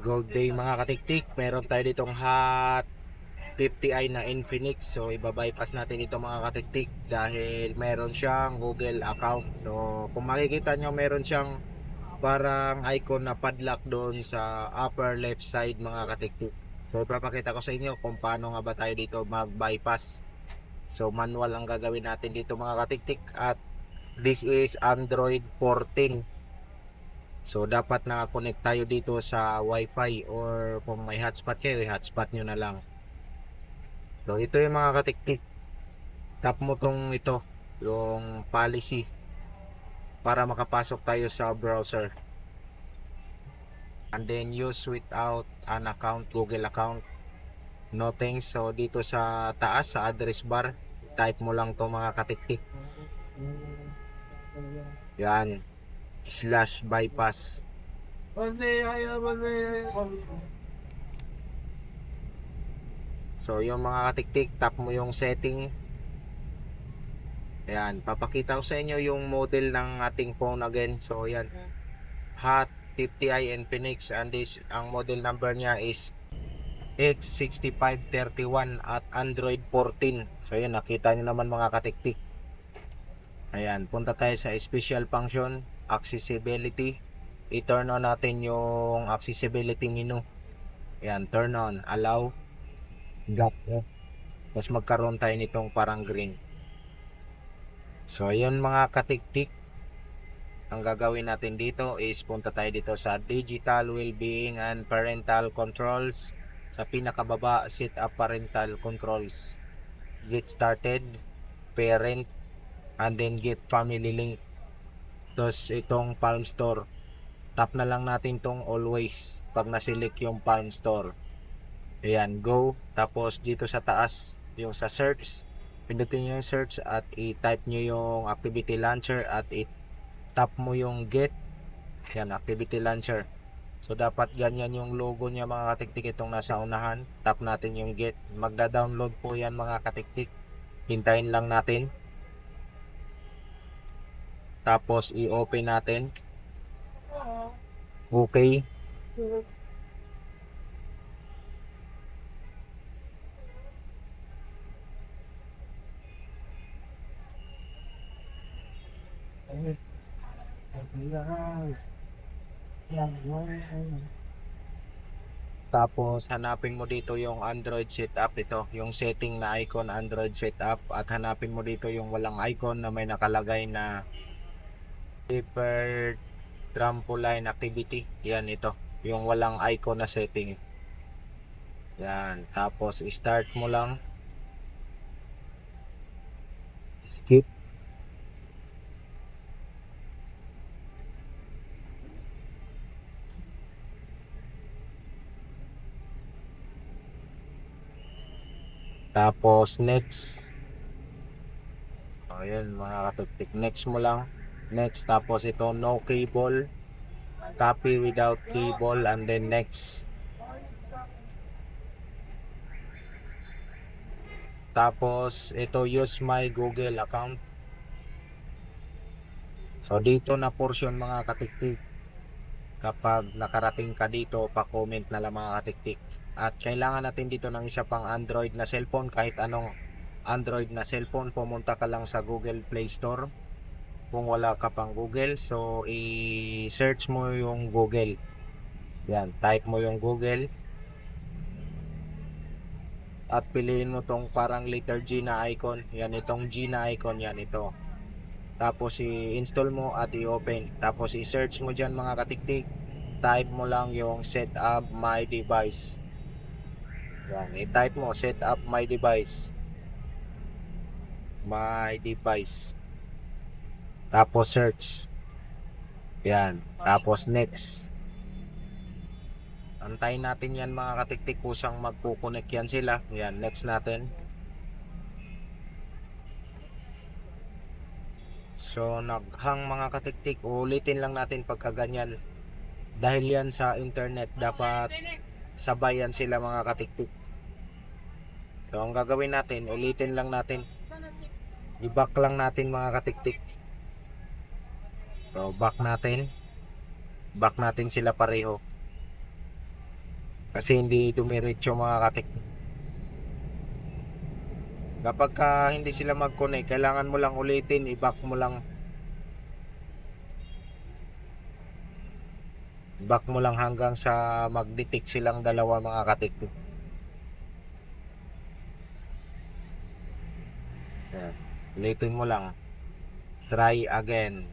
Gold day mga katiktik. Meron tayo ditong hot 50i na Infinix. So ibabypass natin ito mga katiktik dahil meron siyang Google account. So kung makikita nyo, meron siyang parang icon na padlock doon sa upper left side mga katiktik. So ipapakita ko sa inyo kung paano nga ba tayo dito mag-bypass. So manual ang gagawin natin dito mga katiktik, at this is Android 14. So dapat naka-connect tayo dito sa Wi-Fi, or kung may hotspot kayo, hotspot nyo na lang. So ito yung mga katiktik. Tap mo tong ito, yung policy, para makapasok tayo sa browser. And then use without an account, Google account. No thanks. So dito sa taas, sa address bar, type mo lang to mga katiktik. Yan, /bypass. So yung mga katiktik, tap mo yung setting. Ayan, papakita ko sa inyo yung model ng ating phone again. So yan, Hot 50i Infinix, and this, ang model number niya is X6531 at Android 14. So yan, nakita nyo naman mga katiktik. Ayan, punta tayo sa special function, accessibility. I-turn on natin yung accessibility menu. Ayan, turn on, allow, got. Tapos magkaroon tayo nitong parang green. So ayun mga katiktik, ang gagawin natin dito is punta tayo dito sa digital well-being and parental controls. Sa pinakababa, set up parental controls, get started, parent, and then get family link. Tapos itong Palm Store, tap na lang natin tong always pag na-select yung Palm Store. Ayan, go. Tapos dito sa taas, yung sa search, pindutin nyo yung search at i-type nyo yung activity launcher, at i-tap mo yung get. Yan, activity launcher. So dapat ganyan yung logo niya mga katiktik, itong nasa unahan. Tap natin yung get. Magda-download po yan mga katiktik. Hintayin lang natin. Tapos i-open natin. Okay. Tapos hanapin mo dito yung Android setup, ito yung setting na icon, Android setup, at hanapin mo dito yung walang icon na may nakalagay na deferred trampoline activity. Yan, ito yung walang icon na setting. Yan, tapos start mo lang, skip. Tapos next. Ayun mga katiktik, next mo lang. Next, tapos ito no cable, copy without cable, and then next. Tapos ito, use my Google account. So dito na portion mga katiktik, kapag nakarating ka dito, pa-comment na lang mga katiktik. At kailangan natin dito ng isa pang Android na cellphone, kahit anong Android na cellphone. Pumunta ka lang sa Google Play Store kung wala ka pang Google. So i-search mo yung Google. Yan, type mo yung Google at piliin mo tong parang letter G na icon. Yan, itong G na icon, yan ito. Tapos i-install mo at i-open. Tapos i-search mo dyan mga katiktik. Type mo lang yung set up my device. Yan, i-type mo set up my device. My device. Tapos search. Yan, tapos next. Antayin natin yan mga katiktik, kusang magkukunik yan sila. Yan, next natin. So naghang mga katiktik, ulitin lang natin pagka ganyan. Dahil yan sa internet, dapat sabayan sila mga katiktik. So ang gagawin natin, ulitin lang natin. I-back lang natin mga katiktik. So back natin. Back natin sila pareho. Kasi hindi dumiretso mga katiktik. Kapag hindi sila mag-connect, kailangan mo lang ulitin, i-back mo lang. Back mo lang hanggang sa mag-detect silang dalawa mga katiktik. Yan. Ulitin mo lang. Try again.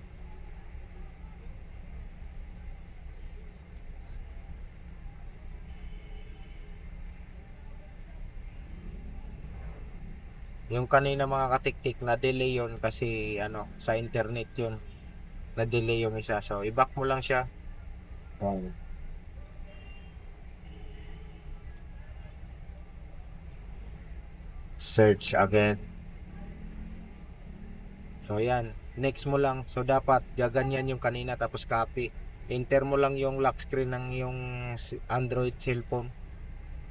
Yung kanina mga katiktik na delay yon kasi ano sa internet yun. Na delay yung isa. So i-back mo lang siya. Yan. Search again. So yan. Next mo lang. So dapat gaganyan yung kanina tapos copy. Enter mo lang yung lock screen ng yung Android cellphone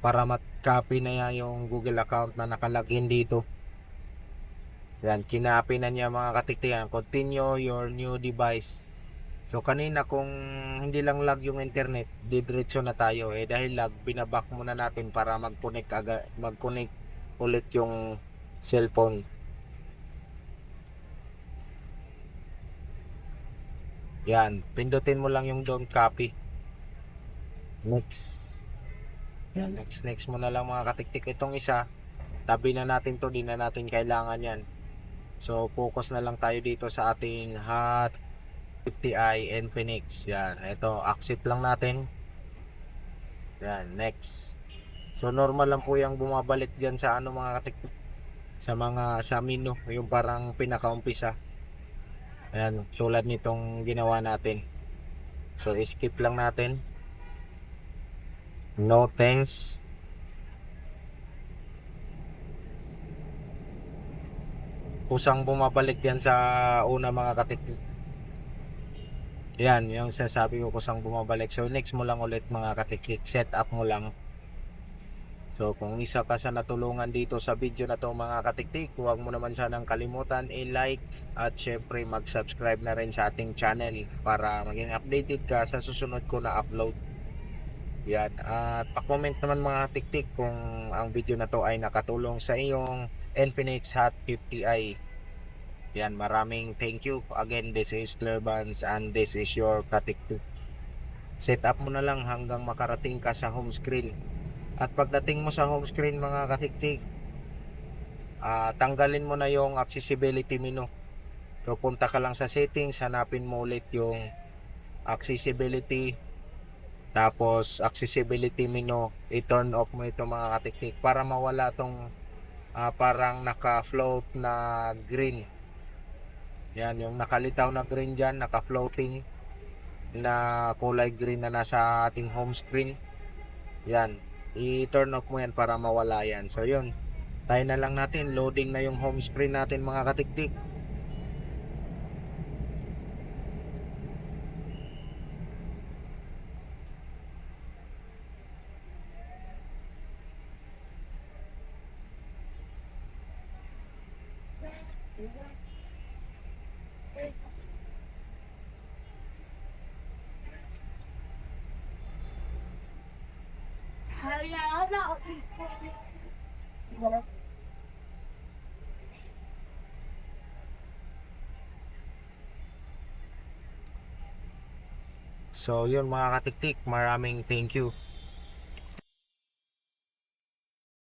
para mat-copy na yan yung Google account na nakalagin dito. Yan, kinapi na niya mga katiktikan. Continue your new device. So kanina kung hindi lang lag yung internet, didiretso na tayo. Eh dahil lag, binaback muna natin para mag-connect ulit yung cellphone. Yan, pindutin mo lang yung don't copy. Next. Yan, next mo na lang mga katiktik. Itong isa, tabi na natin to, di na natin kailangan yan. So focus na lang tayo dito sa ating Hot 50i Infinix. Yan, ito, accept lang natin. Yan, next. So normal lang po yung bumabalik diyan sa ano mga katiktik, sa mga sa menu, yung parang pinakaumpisa. Ayan, tulad nitong ginawa natin. So skip lang natin. No thanks. Kusang bumabalik yan sa una mga katiktik. Yan, yung sasabi ko kusang bumabalik. So next mo lang ulit mga katiktik. Set up mo lang. So kung isa ka sa natulungan dito sa video na to mga katiktik, huwag mo naman sanang kalimutan i-like at syempre mag-subscribe na rin sa ating channel para maging updated ka sa susunod ko na upload. Yan, at pa-comment naman mga katiktik kung ang video na to ay nakatulong sa iyong Infinix Hot 50i. Yan, maraming thank you. Again, this is Clerbans and this is your katiktik. Set up mo na lang hanggang makarating ka sa home screen. At pagdating mo sa home screen mga katiktik, tanggalin mo na yung accessibility menu. So punta ka lang sa settings, hanapin mo ulit yung accessibility. Tapos accessibility menu, i-turn off mo ito mga katiktik para mawala tong parang naka-float na green. Yan, yung nakalitaw na green dyan, naka-floating na kulay green na nasa ating home screen. Yan, i-turn off mo yan para mawala yan. So yun, tayo na lang natin, loading na yung home screen natin mga katiktik. So yun mga katiktik, maraming thank you.